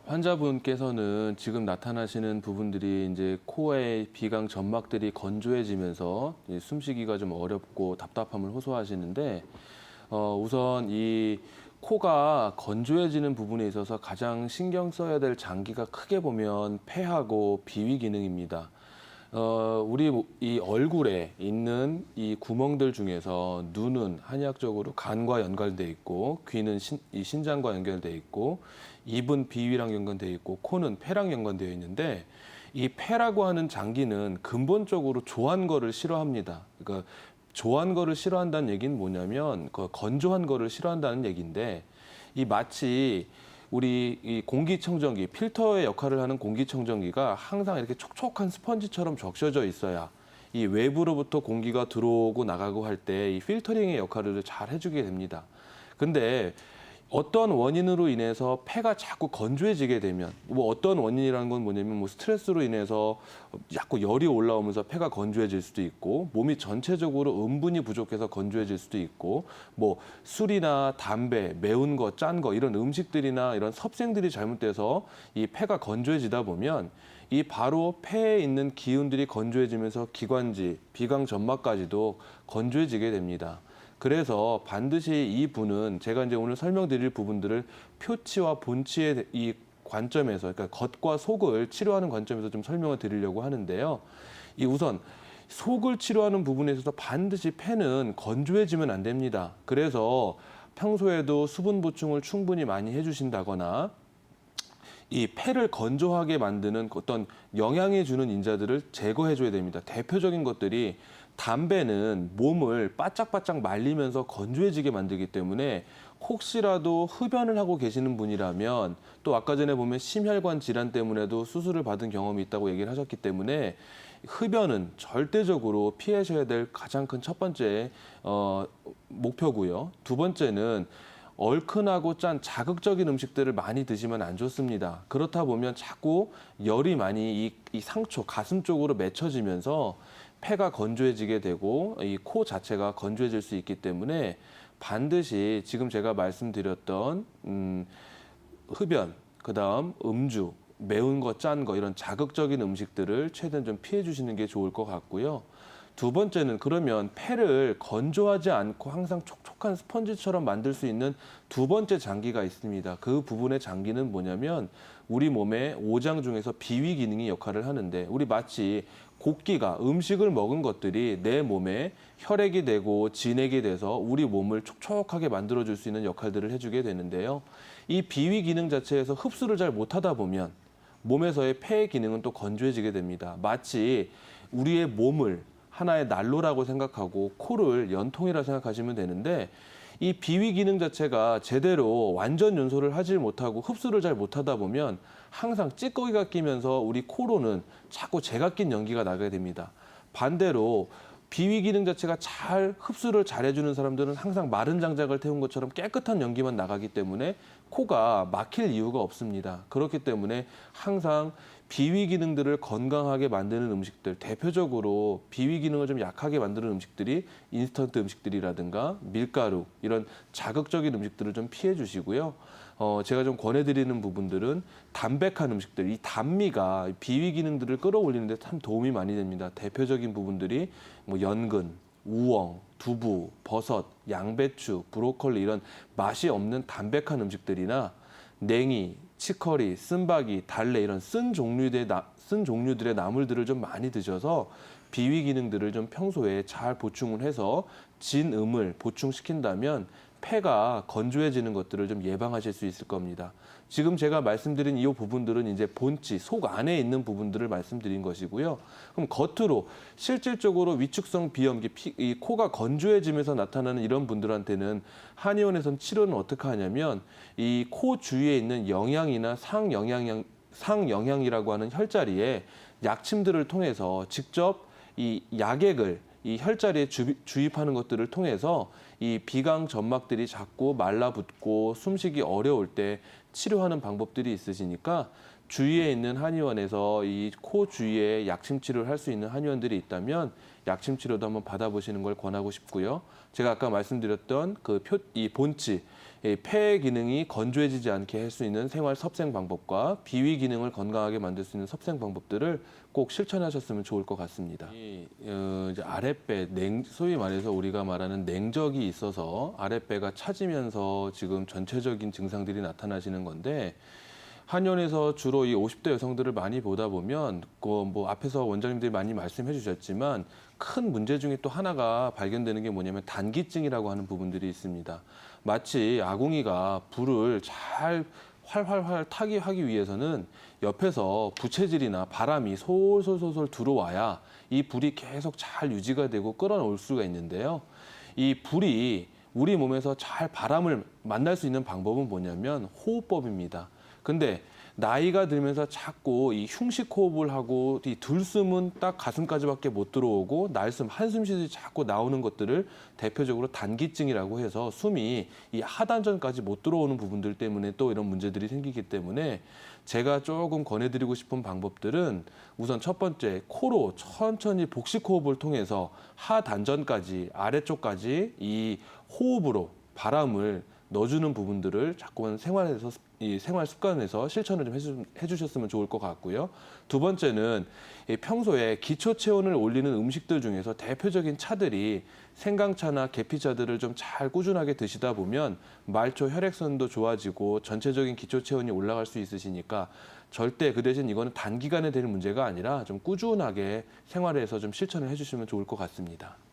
환자분께서는 지금 나타나시는 부분들이 이제 코의 비강 점막들이 건조해지면서 숨쉬기가 좀 어렵고 답답함을 호소하시는데, 우선 이 코가 건조해지는 부분에 있어서 가장 신경 써야 될 장기가 크게 보면 폐하고 비위 기능입니다. 우리 이 얼굴에 있는 이 구멍들 중에서 눈은 한의학적으로 간과 연결돼 있고, 귀는 이 신장과 연결돼 있고, 입은 비위랑 연관돼 있고, 코는 폐랑 연관되어 있는데, 이 폐라고 하는 장기는 근본적으로 조한 거를 싫어합니다. 그러니까 조한 거를 싫어한다는 얘기는 뭐냐면 그 건조한 거를 싫어한다는 얘기인데, 이 마치 우리 이 공기청정기, 필터의 역할을 하는 공기청정기가 항상 이렇게 촉촉한 스펀지처럼 적셔져 있어야 이 외부로부터 공기가 들어오고 나가고 할 때 이 필터링의 역할을 잘 해주게 됩니다. 근데 어떤 원인으로 인해서 폐가 자꾸 건조해지게 되면, 뭐 어떤 원인이라는 건 뭐냐면 뭐 스트레스로 인해서 자꾸 열이 올라오면서 폐가 건조해질 수도 있고, 몸이 전체적으로 음분이 부족해서 건조해질 수도 있고, 뭐 술이나 담배, 매운 거, 짠 거 이런 음식들이나 이런 섭생들이 잘못돼서 이 폐가 건조해지다 보면 이 바로 폐에 있는 기운들이 건조해지면서 기관지, 비강 점막까지도 건조해지게 됩니다. 그래서 반드시 이 분은 제가 이제 오늘 설명드릴 부분들을 표치와 본치의 이 관점에서, 그러니까 겉과 속을 치료하는 관점에서 좀 설명을 드리려고 하는데요. 이 우선 속을 치료하는 부분에 있어서 반드시 폐는 건조해지면 안 됩니다. 그래서 평소에도 수분 보충을 충분히 많이 해주신다거나 이 폐를 건조하게 만드는 어떤 영양이 주는 인자들을 제거해줘야 됩니다. 대표적인 것들이 담배는 몸을 바짝바짝 말리면서 건조해지게 만들기 때문에 혹시라도 흡연을 하고 계시는 분이라면, 또 아까 전에 보면 심혈관 질환 때문에도 수술을 받은 경험이 있다고 얘기를 하셨기 때문에 흡연은 절대적으로 피하셔야 될 가장 큰 첫 번째 목표고요. 두 번째는 얼큰하고 짠 자극적인 음식들을 많이 드시면 안 좋습니다. 그렇다 보면 자꾸 열이 많이 이 상초, 가슴 쪽으로 맺혀지면서 폐가 건조해지게 되고 이 코 자체가 건조해질 수 있기 때문에 반드시 지금 제가 말씀드렸던 흡연, 그다음 음주, 매운 거, 짠 거 이런 자극적인 음식들을 최대한 좀 피해 주시는 게 좋을 것 같고요. 두 번째는 그러면 폐를 건조하지 않고 항상 촉촉한 스펀지처럼 만들 수 있는 두 번째 장기가 있습니다. 그 부분의 장기는 뭐냐면 우리 몸의 오장 중에서 비위 기능이 역할을 하는데, 우리 마치 곡기가 음식을 먹은 것들이 내 몸에 혈액이 되고 진액이 돼서 우리 몸을 촉촉하게 만들어줄 수 있는 역할들을 해주게 되는데요. 이 비위 기능 자체에서 흡수를 잘 못하다 보면 몸에서의 폐의 기능은 또 건조해지게 됩니다. 마치 우리의 몸을 하나의 난로라고 생각하고 코를 연통이라 생각하시면 되는데, 이 비위 기능 자체가 제대로 완전 연소를 하지 못하고 흡수를 잘 못하다 보면 항상 찌꺼기가 끼면서 우리 코로는 자꾸 제가 낀 연기가 나게 됩니다. 반대로 비위 기능 자체가 잘 흡수를 잘 해주는 사람들은 항상 마른 장작을 태운 것처럼 깨끗한 연기만 나가기 때문에 코가 막힐 이유가 없습니다. 그렇기 때문에 항상 비위 기능들을 건강하게 만드는 음식들, 대표적으로 비위 기능을 좀 약하게 만드는 음식들이 인스턴트 음식들이라든가 밀가루, 이런 자극적인 음식들을 좀 피해 주시고요. 제가 좀 권해드리는 부분들은 담백한 음식들, 이 단미가 비위 기능들을 끌어올리는 데 참 도움이 많이 됩니다. 대표적인 부분들이 뭐 연근, 우엉, 두부, 버섯, 양배추, 브로콜리 이런 맛이 없는 담백한 음식들이나 냉이, 치커리, 쓴바기, 달래 이런 쓴 종류들의 나물들을 좀 많이 드셔서 비위 기능들을 좀 평소에 잘 보충을 해서 진음을 보충시킨다면 폐가 건조해지는 것들을 좀 예방하실 수 있을 겁니다. 지금 제가 말씀드린 이 부분들은 이제 본치, 속 안에 있는 부분들을 말씀드린 것이고요. 그럼 겉으로 실질적으로 위축성 비염기, 이 코가 건조해지면서 나타나는 이런 분들한테는 한의원에서는 치료는 어떻게 하냐면 이 코 주위에 있는 영양이나 상영양이라고 하는 혈자리에 약침들을 통해서 직접 이 약액을 이 혈자리에 주입하는 것들을 통해서 이 비강 점막들이 자꾸 말라붙고 숨쉬기 어려울 때 치료하는 방법들이 있으시니까 주위에 있는 한의원에서 이 코 주위에 약침 치료를 할 수 있는 한의원들이 있다면 약침 치료도 한번 받아보시는 걸 권하고 싶고요. 제가 아까 말씀드렸던 이 본치, 이 폐 기능이 건조해지지 않게 할 수 있는 생활 섭생 방법과 비위 기능을 건강하게 만들 수 있는 섭생 방법들을 꼭 실천하셨으면 좋을 것 같습니다. 이제 아랫배, 소위 말해서 우리가 말하는 냉적이 있어서 아랫배가 차지면서 지금 전체적인 증상들이 나타나시는 건데, 한의원에서 주로 이 50대 여성들을 많이 보다 보면 뭐 앞에서 원장님들이 많이 말씀해 주셨지만 큰 문제 중에 또 하나가 발견되는 게 뭐냐면 단기증이라고 하는 부분들이 있습니다. 마치 아궁이가 불을 잘 활활활 타게 하기 위해서는 옆에서 부채질이나 바람이 솔솔솔솔 들어와야 이 불이 계속 잘 유지가 되고 끌어올 수가 있는데요. 이 불이 우리 몸에서 잘 바람을 만날 수 있는 방법은 뭐냐면 호흡법입니다. 근데 나이가 들면서 자꾸 이 흉식 호흡을 하고 이 들숨은 딱 가슴까지밖에 못 들어오고 날숨, 한숨 쉬듯이 자꾸 나오는 것들을 대표적으로 단기증이라고 해서 숨이 이 하단전까지 못 들어오는 부분들 때문에 또 이런 문제들이 생기기 때문에 제가 조금 권해드리고 싶은 방법들은 우선 첫 번째, 코로 천천히 복식 호흡을 통해서 하단전까지 아래쪽까지 이 호흡으로 바람을 넣어주는 부분들을 자꾸만 이 생활 습관에서 실천을 좀 해주셨으면 좋을 것 같고요. 두 번째는 평소에 기초 체온을 올리는 음식들 중에서 대표적인 차들이 생강차나 계피차들을 좀 잘 꾸준하게 드시다 보면 말초 혈액순도 좋아지고 전체적인 기초 체온이 올라갈 수 있으시니까 절대 그 대신 이거는 단기간에 되는 문제가 아니라 좀 꾸준하게 생활에서 좀 실천을 해주시면 좋을 것 같습니다.